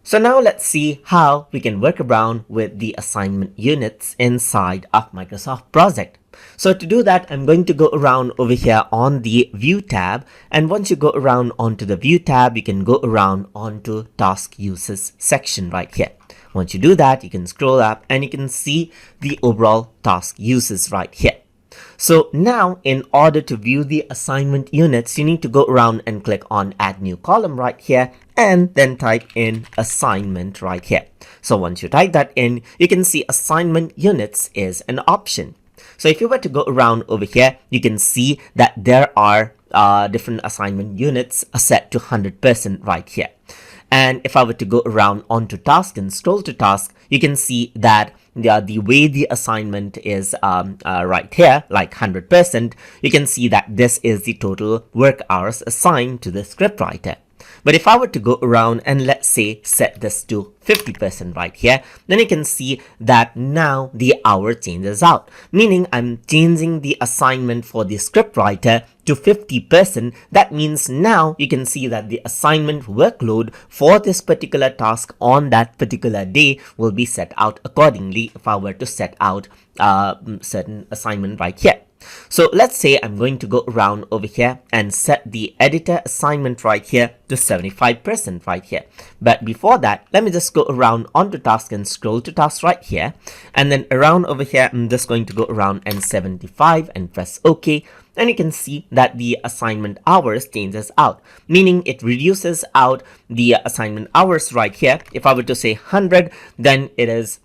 So now let's see how we can work around with the assignment units inside of Microsoft Project. So to do that, I'm going to go around over here on the View tab, and once you go around onto the View tab, you can go around onto Task Uses section right here. Once you do that, you can scroll up and you can see the overall task uses right here. So now in order to view the assignment units, you need to go around and click on Add New Column right here and then type in assignment right here. So once you type that in, you can see assignment units is an option. So if you were to go around over here, you can see that there are different assignment units set to 100% right here. And if I were to go around onto task and scroll to task, you can see that the way the assignment is right here, like 100%, you can see that this is the total work hours assigned to the scriptwriter. But if I were to go around and let's say set this to 50% right here, then you can see that now the hour changes out, meaning I'm changing the assignment for the scriptwriter to 50%. That means now you can see that the assignment workload for this particular task on that particular day will be set out accordingly if I were to set out certain assignment right here. So let's say I'm going to go around over here and set the editor assignment right here to 75% right here. But before that, let me just go around onto task and scroll to task right here. And then around over here, I'm just going to go around and 75 and press OK. And you can see that the assignment hours changes out, meaning it reduces out the assignment hours right here. If I were to say 100, then it is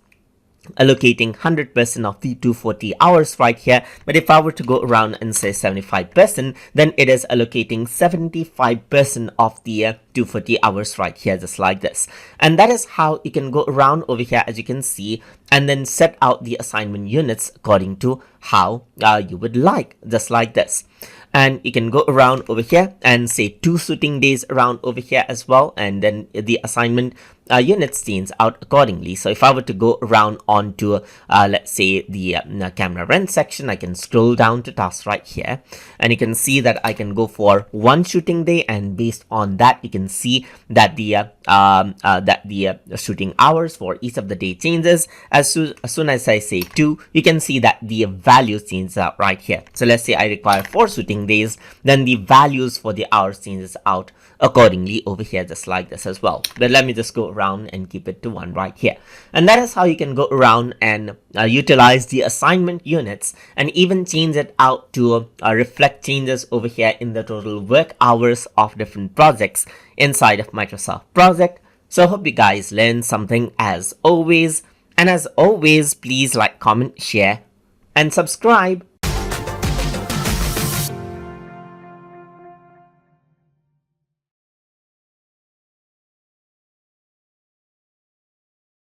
allocating 100% of the 240 hours right here. But if I were to go around and say 75%, then it is allocating 75% of the 240 hours right here, just like this. And that is how you can go around over here, as you can see, and then set out the assignment units according to how you would like, just like this. And you can go around over here and say 2 shooting days around over here as well, and then the assignment units change out accordingly. So if I were to go around onto let's say the camera rent section, I can scroll down to tasks right here, and you can see that I can go for 1 shooting day, and based on that you can see that the shooting hours for each of the day changes. As soon as I say 2, you can see that the value changes out right here. So let's say I require 4 shooting days, then the values for the hours changes out accordingly over here, just like this as well. But let me just go around and keep it to 1 right here. And that is how you can go around and utilize the assignment units and even change it out to reflect changes over here in the total work hours of different projects inside of Microsoft Project. So I hope you guys learned something as always. And as always, please like, comment, share, and subscribe.